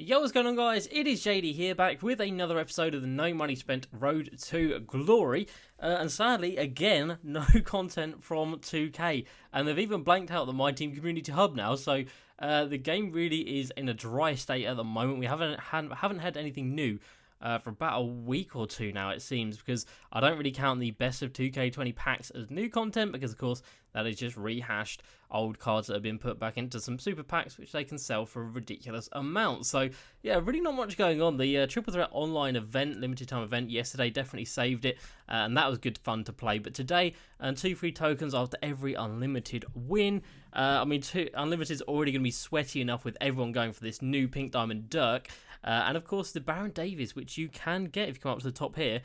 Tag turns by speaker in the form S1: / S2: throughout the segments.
S1: Yo, what's going on, guys? It is JD here, back with another episode of the No Money Spent Road to Glory. And sadly, again, no content from 2K. And they've even blanked out the Myteam Community Hub now, so the game really is in a dry state at the moment. We haven't had anything new for about a week or two now, it seems, because I don't really count the best of 2K20 packs as new content, because of course that is just rehashed old cards that have been put back into some super packs which they can sell for a ridiculous amount. So yeah, really not much going on. The Triple Threat Online event, limited time event yesterday, definitely saved it, and that was good fun to play. But today, 2 free tokens after every unlimited win. I mean, unlimited is already going to be sweaty enough with everyone going for this new Pink Diamond Dirk. And of course the Baron Davis, which you can get if you come up to the top here.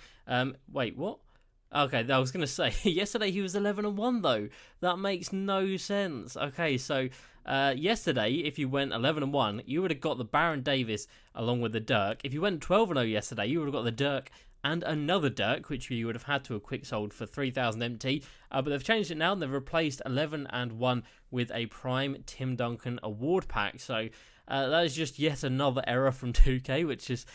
S1: Wait, what? Okay, I was going to say, yesterday he was 11-1 though. That makes no sense. Okay, so yesterday, if you went 11-1, you would have got the Baron Davis along with the Dirk. If you went 12-0 yesterday, you would have got the Dirk and another Dirk, which you would have had to have quick sold for 3,000 MT. But they've changed it now, and they've replaced 11-1 with a Prime Tim Duncan award pack. So that is just yet another error from 2K, which is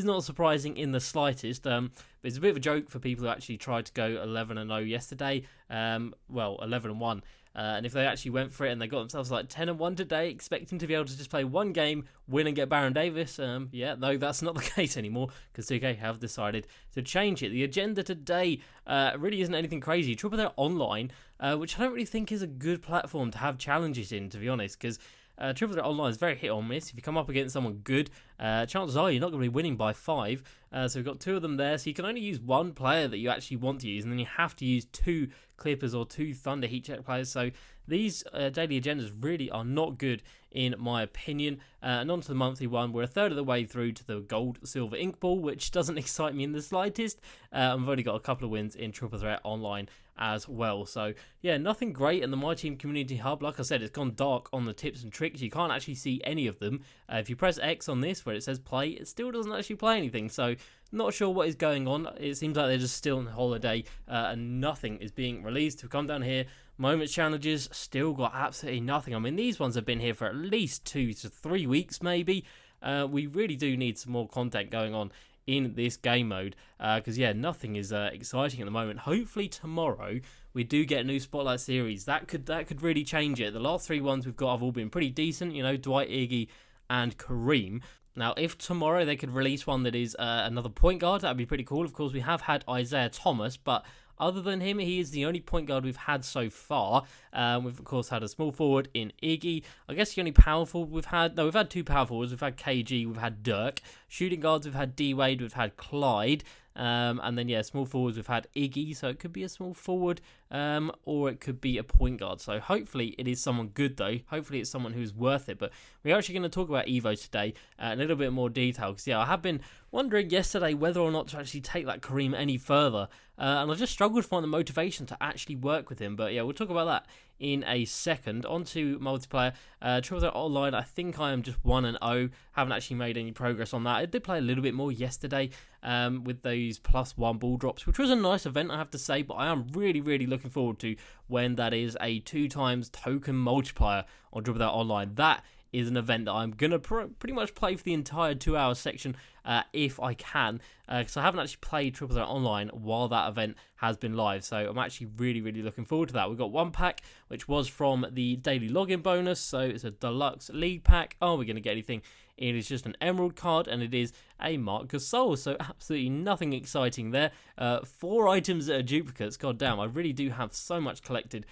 S1: not surprising in the slightest. But it's a bit of a joke for people who actually tried to go 11-0 yesterday. Well, 11-1. And if they actually went for it and they got themselves like 10-1 today, expecting to be able to just play one game, win and get Baron Davis, yeah, no, that's not the case anymore, because 2K have decided to change it. The agenda today really isn't anything crazy. Triple Threat Online, which I don't really think is a good platform to have challenges in, to be honest, because Triple Threat Online is very hit or miss. If you come up against someone good, chances are you're not going to be winning by 5. So we've got 2 of them there. So you can only use 1 player that you actually want to use, and then you have to use 2 Clippers or 2 Thunder Heat Check players. So these daily agendas really are not good, in my opinion. And on to the monthly one. We're a third of the way through to the Gold Silver Ink Ball, which doesn't excite me in the slightest. I've only got a couple of wins in Triple Threat Online as well. So yeah, nothing great in the Myteam Community Hub. Like I said, it's gone dark on the tips and tricks. You can't actually see any of them. If you press X on this where it says play, it still doesn't actually play anything. So not sure what is going on. It seems like they're just still on holiday and nothing is being released. If we come down here, moments challenges, still got absolutely nothing. I mean, these ones have been here for at least 2 to 3 weeks maybe. We really do need some more content going on in this game mode, because yeah, nothing is exciting at the moment. Hopefully tomorrow we do get a new Spotlight series. That could really change it. The last 3 ones we've got have all been pretty decent, you know, Dwight, Iggy and Kareem. Now, if tomorrow they could release one that is another point guard, that'd be pretty cool. Of course, we have had Isaiah Thomas, but other than him, he is the only point guard we've had so far. We've, of course, had a small forward in Iggy. I guess the only power forward we've had... No, we've had 2 power forwards. We've had KG, we've had Dirk. Shooting guards, we've had D-Wade, we've had Clyde. And then, yeah, small forwards, we've had Iggy. So it could be a small forward, or it could be a point guard. So hopefully it is someone good, though. Hopefully it's someone who's worth it. But we're actually going to talk about Evo today in a little bit more detail. Because, yeah, I have been wondering yesterday whether or not to actually take that Kareem any further. And I just struggled to find the motivation to actually work with him. But yeah, we'll talk about that in a second. On to multiplayer. Triple Threat Online, I think I am just 1-0. Haven't actually made any progress on that. I did play a little bit more yesterday with those +1 ball drops, which was a nice event, I have to say. But I am really, really looking forward to when that is a 2 times token multiplier on Triple Threat Online. That is an event that I'm going to pretty much play for the entire 2-hour section if I can, because I haven't actually played Triple Threat Online while that event has been live, so I'm actually really, really looking forward to that. We've got 1 pack, which was from the daily login bonus, so it's a deluxe league pack. Are we going to get anything? It is just an emerald card, and it is a Marc Gasol, so absolutely nothing exciting there. 4 items that are duplicates. God damn, I really do have so much collected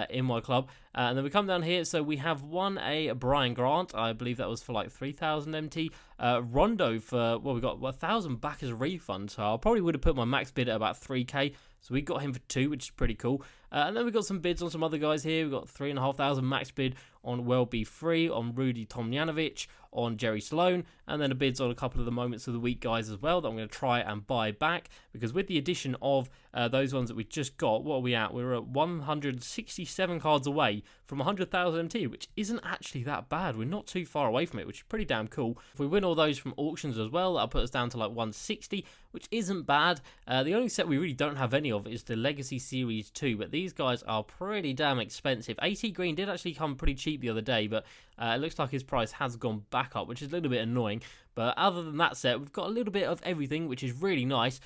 S1: in my club. And then we come down here, so we have a Brian Grant. I believe that was for like 3,000 MT. Rondo for, well, we got 1,000 back as a refund, so I probably would have put my max bid at about 3k. So we got him for 2, which is pretty cool. And then we got some bids on some other guys here. We got 3,500 max bid on Welby Free, on Rudy Tomjanovic, on Jerry Sloan, and then a bids on a couple of the moments of the week guys as well that I'm going to try and buy back, because with the addition of those ones that we just got, what are we at? We're at 167 cards away from 100,000 MT, which isn't actually that bad. We're not too far away from it, which is pretty damn cool. If we win all those from auctions as well, that'll put us down to like 160, which isn't bad. The only set we really don't have any of is the Legacy Series 2, but these guys are pretty damn expensive. 80 green did actually come pretty cheap the other day, but it looks like his price has gone back up, which is a little bit annoying. But other than that set, we've got a little bit of everything, which is really nice,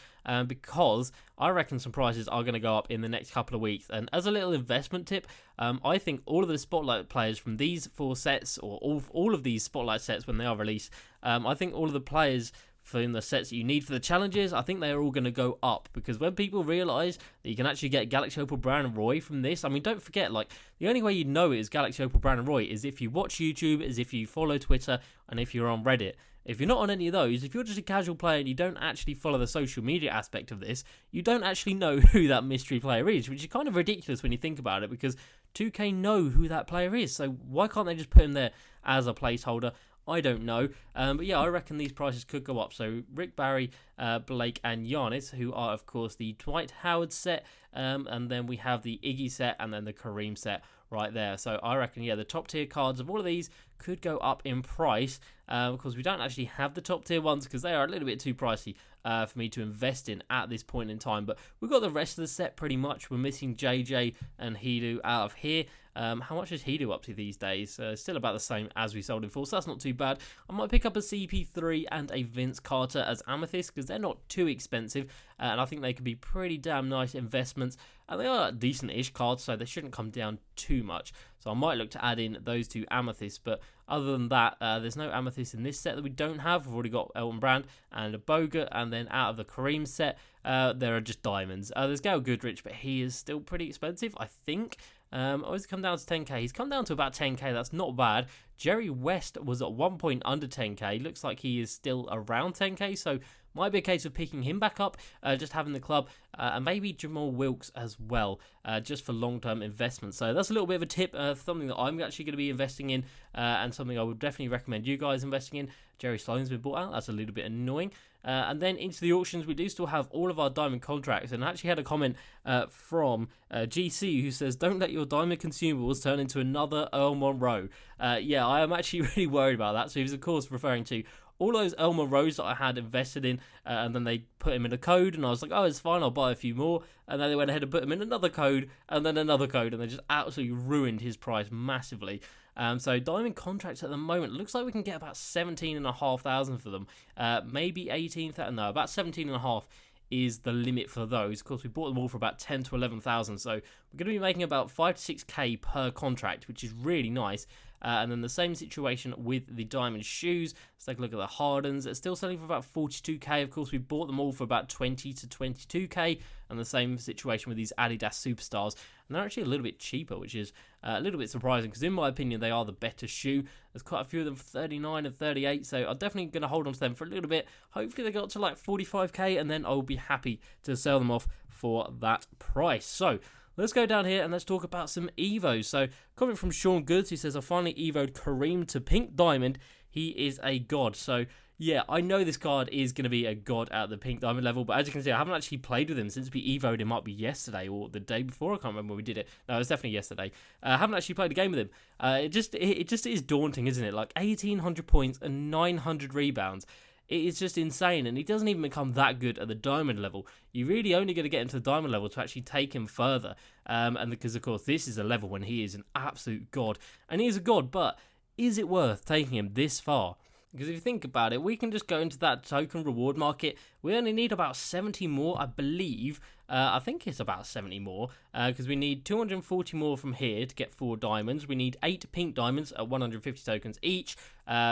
S1: because I reckon some prices are going to go up in the next couple of weeks. And as a little investment tip, I think all of the Spotlight players from these 4 sets, or all of these Spotlight sets when they are released, I think all of the players from the sets that you need for the challenges, I think they're all going to go up, because when people realise that you can actually get Galaxy Opal Brown and Roy from this, I mean, don't forget, like, the only way you know it is Galaxy Opal Brown and Roy is if you watch YouTube, is if you follow Twitter, and if you're on Reddit. If you're not on any of those, if you're just a casual player and you don't actually follow the social media aspect of this, you don't actually know who that mystery player is, which is kind of ridiculous when you think about it, because 2K know who that player is, so why can't they just put him there as a placeholder? I don't know, but yeah, I reckon these prices could go up. So Rick Barry, Blake and Giannis, who are of course the Dwight Howard set, and then we have the Iggy set and then the Kareem set right there. So I reckon, yeah, the top tier cards of all of these could go up in price, because we don't actually have the top tier ones because they are a little bit too pricey for me to invest in at this point in time. But we've got the rest of the set pretty much. We're missing JJ and Hidu out of here. How much is Hidu up to these days? Still about the same as we sold him for, so that's not too bad. I might pick up a CP3 and a Vince Carter as Amethyst because they're not too expensive, and I think they could be pretty damn nice investments. And they are decent-ish cards, so they shouldn't come down too much. So I might look to add in those 2 Amethysts, but other than that, there's no Amethyst in this set that we don't have. We've already got Elton Brand and a Bogut, and then out of the Kareem set, there are just diamonds. There's Gail Goodrich, but he is still pretty expensive, I think. Always come down to 10k. He's come down to about 10k. That's not bad. Jerry West was at 1 point under 10k. Looks like he is still around 10k, so might be a case of picking him back up, just having the club, and maybe Jamal Wilkes as well, just for long-term investment. So that's a little bit of a tip, something that I'm actually going to be investing in, and something I would definitely recommend you guys investing in. Jerry Sloan's been bought out. That's a little bit annoying. And then into the auctions, we do still have all of our diamond contracts, and I actually had a comment from GC who says, don't let your diamond consumables turn into another Earl Monroe. Yeah, I am actually really worried about that. So he was, of course, referring to all those Earl Monroes that I had invested in, and then they put him in a code, and I was like, oh, it's fine, I'll buy a few more. And then they went ahead and put him in another code, and then another code, and they just absolutely ruined his price massively. So diamond contracts at the moment, looks like we can get about 17,500 for them. Maybe 18,000, no, about 17,500 is the limit for those. Of course, we bought them all for about 10 to 11,000, so we're going to be making about 5 to 6k per contract, which is really nice. And then the same situation with the diamond shoes. Let's take a look at the Hardens. They're still selling for about 42k. Of course, we bought them all for about 20 to 22k. And the same situation with these Adidas Superstars. And they're actually a little bit cheaper, which is a little bit surprising because in my opinion, they are the better shoe. There's quite a few of them for 39 and 38. So I'm definitely going to hold on to them for a little bit. Hopefully they get up to like 45k and then I'll be happy to sell them off for that price. So let's go down here and let's talk about some Evos. So, comment from Sean Goods, he says, I finally Evo'd Kareem to Pink Diamond. He is a god. So, yeah, I know this card is going to be a god at the Pink Diamond level, but as you can see, I haven't actually played with him since we Evo'd him up yesterday or the day before. I can't remember when we did it. No, it was definitely yesterday. I haven't actually played a game with him. It just is daunting, isn't it? Like 1,800 points and 900 rebounds. It is just insane, and he doesn't even become that good at the diamond level. You really only going to get him to the diamond level to actually take him further, and because of course this is a level when he is an absolute god, and he is a god, but is it worth taking him this far? Because if you think about it, we can just go into that token reward market. We only need about 70 more, I believe. I think it's about 70 more, because we need 240 more from here to get 4 diamonds. We need 8 pink diamonds at 150 tokens each,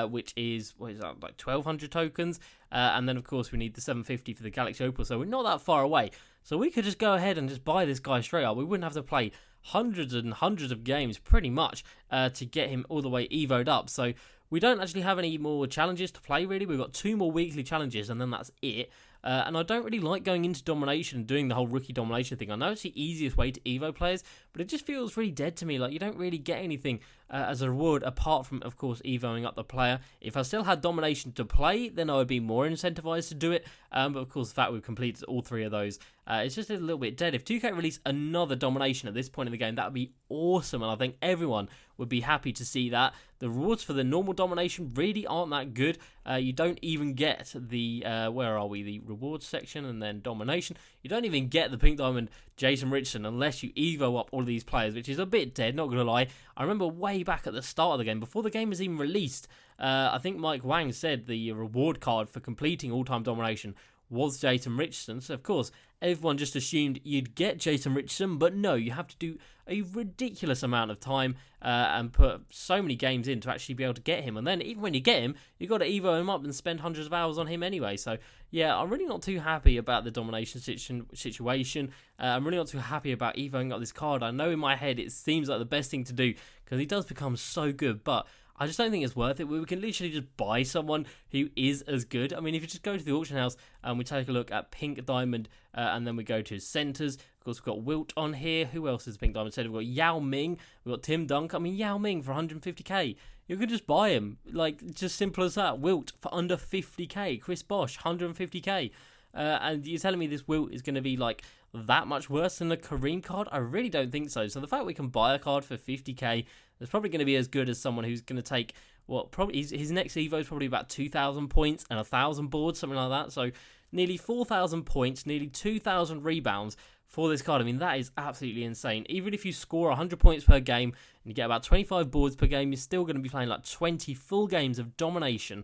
S1: which is, what is that, like 1,200 tokens. And then, of course, we need the 750 for the Galaxy Opal, so we're not that far away. So we could just go ahead and just buy this guy straight up. We wouldn't have to play hundreds and hundreds of games, pretty much, to get him all the way evoed up. So we don't actually have any more challenges to play, really. We've got 2 more weekly challenges, and then that's it. And I don't really like going into domination and doing the whole rookie domination thing. I know it's the easiest way to Evo players, but it just feels really dead to me. Like, you don't really get anything as a reward, apart from, of course, evoing up the player. If I still had domination to play, then I would be more incentivized to do it. But of course, the fact we've completed all 3 of those, it's just a little bit dead. If 2K release another domination at this point in the game, that would be awesome, and I think everyone would be happy to see that. The rewards for the normal domination really aren't that good. You don't even get the, where are we, the rewards section and then domination. You don't even get the pink diamond Jason Richardson unless you evo up all of these players, which is a bit dead, not going to lie. I remember way back at the start of the game, before the game was even released, I think Mike Wang said the reward card for completing all-time domination was Jason Richardson. So, of course, everyone just assumed you'd get Jason Richardson, but no, you have to do a ridiculous amount of time and put so many games in to actually be able to get him. And then even when you get him, you've got to evo him up and spend hundreds of hours on him anyway. So, yeah, I'm really not too happy about the domination situation. I'm really not too happy about evoing up this card. I know in my head it seems like the best thing to do because he does become so good, but I just don't think it's worth it. We can literally just buy someone who is as good. I mean, if you just go to the auction house and we take a look at Pink Diamond and then we go to centres, of course, we've got Wilt on here. Who else is Pink Diamond centre? We've got Yao Ming. We've got Tim Dunk. I mean, Yao Ming for 150k. You could just buy him. Like, just simple as that. Wilt for under 50k. Chris Bosch, 150k. And you're telling me this Wilt is going to be, like, that much worse than a Kareem card? I really don't think so. So the fact we can buy a card for 50k, that's probably going to be as good as someone who's going to take, well, probably his next Evo is probably about 2,000 points and 1,000 boards, something like that. So nearly 4,000 points, nearly 2,000 rebounds for this card. I mean, that is absolutely insane. Even if you score 100 points per game and you get about 25 boards per game, you're still going to be playing like 20 full games of domination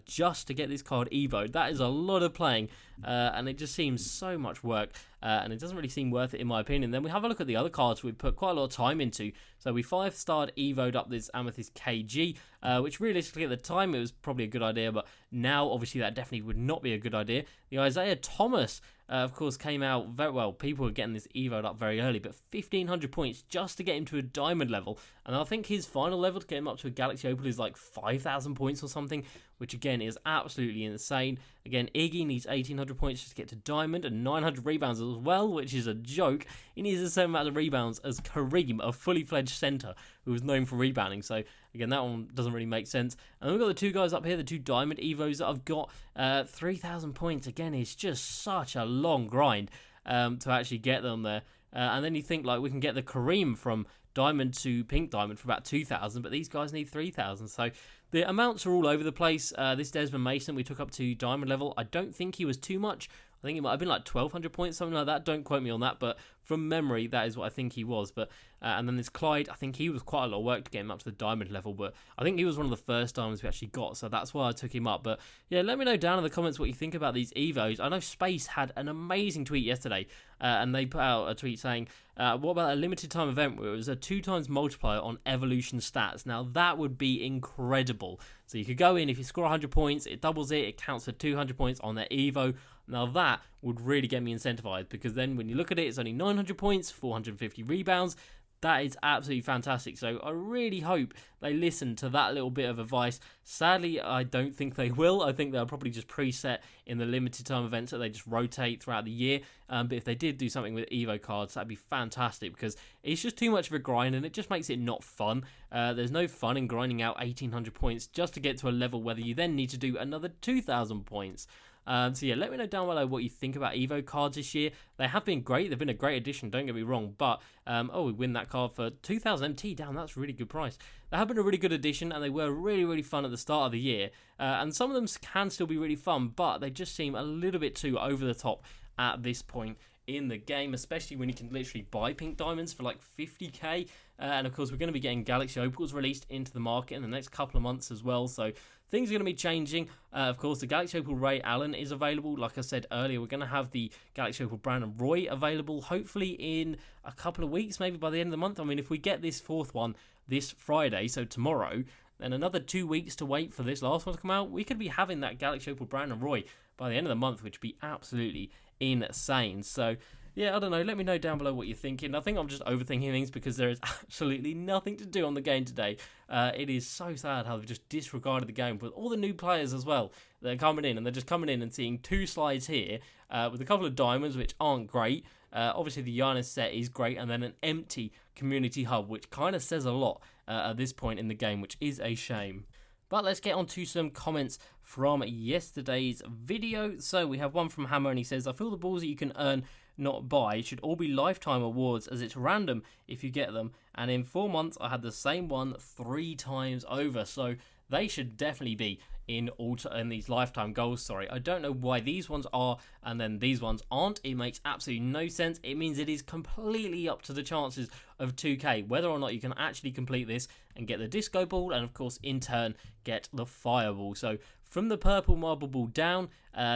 S1: just to get this card evoed. That is a lot of playing, and it just seems so much work, and it doesn't really seem worth it in my opinion. Then we have a look at the other cards we've put quite a lot of time into. So we 5-starred evoed up this Amethyst KG, which realistically at the time it was probably a good idea, but now obviously that definitely would not be a good idea. The Isaiah Thomas, of course, came out very well. People were getting this evoed up very early, but 1,500 points just to get him to a diamond level. And I think his final level to get him up to a Galaxy Opal is like 5,000 points or something, which again is absolutely insane. Again, Iggy needs 1,800 points just to get to diamond and 900 rebounds as well, which is a joke. He needs the same amount of rebounds as Kareem, a fully fledged centre who was known for rebounding. So again, that one doesn't really make sense. And we've got the 2 guys up here, the 2 diamond evos that I've got. 3,000 points. Again, it's just such a long grind to actually get them there. And then you think like we can get the Kareem from diamond to pink diamond for about 2,000, but these guys need 3,000. So the amounts are all over the place. This Desmond Mason we took up to diamond level. I don't think he was too much. I think it might have been like 1,200 points, something like that. Don't quote me on that, but from memory, that is what I think he was. But and then this Clyde, I think he was quite a lot of work to get him up to the diamond level, but I think he was one of the first diamonds we actually got, so that's why I took him up. But yeah, let me know down in the comments what you think about these Evos. I know Space had an amazing tweet yesterday, and they put out a tweet saying, what about a limited time event where it was a 2x multiplier on evolution stats? Now that would be incredible. So you could go in, if you score 100 points, it doubles it, it counts for 200 points on their Evo. Now that would really get me incentivized, because then when you look at it, it's only 900 points, 450 rebounds. That is absolutely fantastic. So I really hope they listen to that little bit of advice. Sadly, I don't think they will. I think they'll probably just preset in the limited time events that they just rotate throughout the year. But if they did do something with Evo cards, that'd be fantastic, because it's just too much of a grind and it just makes it not fun. There's no fun in grinding out 1,800 points just to get to a level whether you then need to do another 2,000 points. So yeah, let me know down below what you think about Evo cards this year. They have been great. They've been a great addition, don't get me wrong. But, we win that card for 2,000 MT. Damn, that's a really good price. They have been a really good addition, and they were really, really fun at the start of the year. And some of them can still be really fun, but they just seem a little bit too over the top at this point in the game, especially when you can literally buy pink diamonds for like 50k. And of course, we're going to be getting Galaxy Opals released into the market in the next couple of months as well. So things are going to be changing. Of course, the Galaxy Opal Ray Allen is available. Like I said earlier, we're going to have the Galaxy Opal Brandon Roy available hopefully in a couple of weeks, maybe by the end of the month. I mean, if we get this 4th one this Friday, so tomorrow, then another 2 weeks to wait for this last one to come out, we could be having that Galaxy Opal Brandon Roy by the end of the month, which would be absolutely insane. So yeah, I don't know. Let me know down below what you're thinking. I think I'm just overthinking things because there is absolutely nothing to do on the game today. It is so sad how they've just disregarded the game with all the new players as well. They're coming in and they're just coming in and seeing 2 slides here with a couple of diamonds, which aren't great. Obviously, the Giannis set is great, and then an empty community hub, which kind of says a lot at this point in the game, which is a shame. But let's get on to some comments from yesterday's video. So we have one from Hammer, and he says, I feel the balls that you can earn, not buy, should all be lifetime awards, as it's random if you get them. And in 4 months, I had the same one 3 times over. So they should definitely be in these lifetime goals. Sorry, I don't know why these ones are and then these ones aren't. It makes absolutely no sense. It means it is completely up to the chances of 2K whether or not you can actually complete this and get the disco ball, and of course in turn get the fireball. So from the purple marble ball down,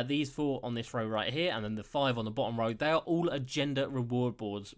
S1: these 4 on this row right here, and then the 5 on the bottom row, they are all agenda reward balls.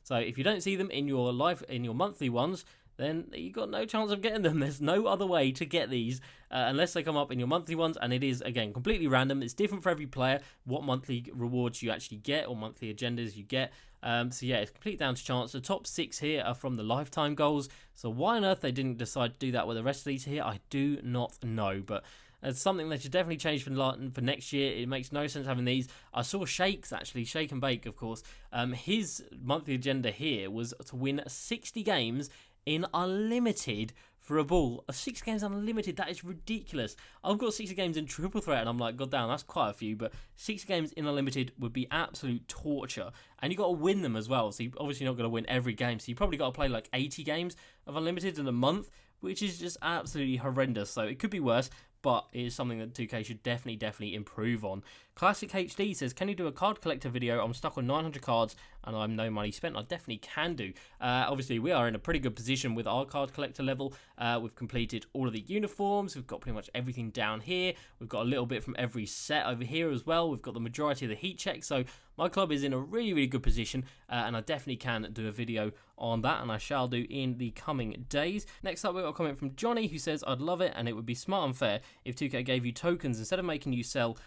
S1: So if you don't see them in your monthly ones, then you got no chance of getting them. There's no other way to get these unless they come up in your monthly ones, and it is, again, completely random. It's different for every player what monthly rewards you actually get or monthly agendas you get. So yeah, it's completely down to chance. The top 6 here are from the lifetime goals, so why on earth they didn't decide to do that with the rest of these here, I do not know, but it's something that should definitely change for next year. It makes no sense having these. I saw Shake's, actually, Shake and Bake, of course. His monthly agenda here was to win 60 games in unlimited for a ball. 6 games unlimited, that is ridiculous. I've got 60 games in triple threat and I'm like, god damn, that's quite a few, but 6 games in unlimited would be absolute torture. And you got to win them as well, so you're obviously not going to win every game, so you probably got to play like 80 games of unlimited in a month, which is just absolutely horrendous. So it could be worse, but it is something that 2K should definitely improve on. Classic HD says, can you do a card collector video? I'm stuck on 900 cards and I'm no money spent. I definitely can do. Obviously, we are in a pretty good position with our card collector level. We've completed all of the uniforms. We've got pretty much everything down here. We've got a little bit from every set over here as well. We've got the majority of the heat checks. So my club is in a really good position, and I definitely can do a video on that, and I shall do in the coming days. Next up, we've got a comment from Johnny who says, I'd love it, and it would be smart and fair if 2K gave you tokens instead of making you sell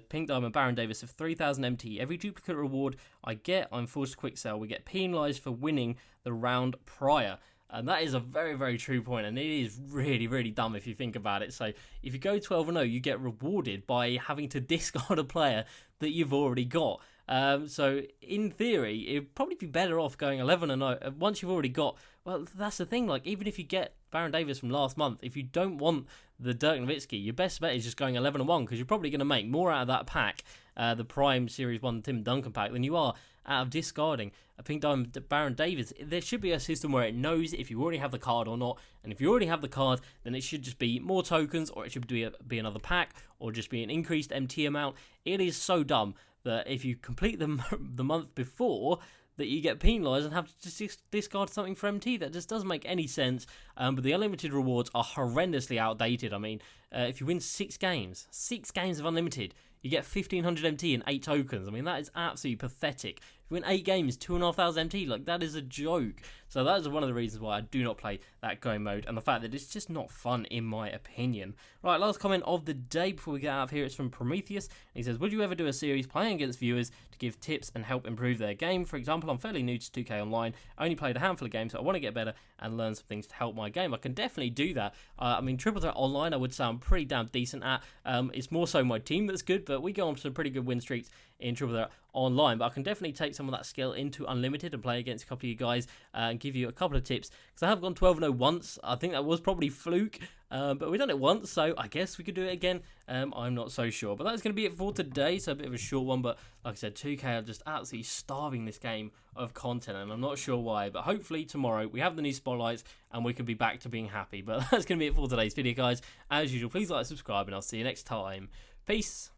S1: Pink Diamond Baron Davis of 3,000 MT. Every duplicate reward I get, I'm forced to quick sell. We get penalised for winning the round prior. And that is a very true point, and it is really dumb if you think about it. So if you go 12-0, you get rewarded by having to discard a player that you've already got. So in theory, it'd probably be better off going 11-0 once you've already got. Well, that's the thing. Like, even if you get Baron Davis from last month, if you don't want the Dirk Nowitzki, your best bet is just going 11-1, because you're probably going to make more out of that pack, the Prime Series 1 Tim Duncan pack, than you are out of discarding a Pink Diamond Baron Davis. There should be a system where it knows if you already have the card or not, and if you already have the card, then it should just be more tokens, or it should be another pack, or just be an increased MT amount. It is so dumb that if you complete the month before, that you get penalised and have to just discard something for MT. That just doesn't make any sense. But the unlimited rewards are horrendously outdated. I mean, if you win 6 games of unlimited, you get 1,500 MT and 8 tokens. I mean, that is absolutely pathetic. If you win 8 games, 2,500 MT, like, that is a joke. So that is one of the reasons why I do not play that going mode, and the fact that it's just not fun, in my opinion. Right, last comment of the day before we get out of here. It's from Prometheus. He says, would you ever do a series playing against viewers to give tips and help improve their game? For example, I'm fairly new to 2K Online. I only played a handful of games, so I want to get better and learn some things to help my game. I can definitely do that. I mean, Triple Threat Online, I would say I'm pretty damn decent at. It's more so my team that's good, but we go on some pretty good win streaks in Triple Threat Online. But I can definitely take some of that skill into Unlimited and play against a couple of you guys and give you a couple of tips, because I have gone 12-0 once. I think that was probably fluke, but we've done it once, so I guess we could do it again. I'm not so sure. But that's going to be it for today, so a bit of a short one, but like I said, 2K are just absolutely starving this game of content, and I'm not sure why, but hopefully tomorrow we have the new spotlights and we can be back to being happy. But that's going to be it for today's video, guys. As usual, please like and subscribe, and I'll see you next time. Peace.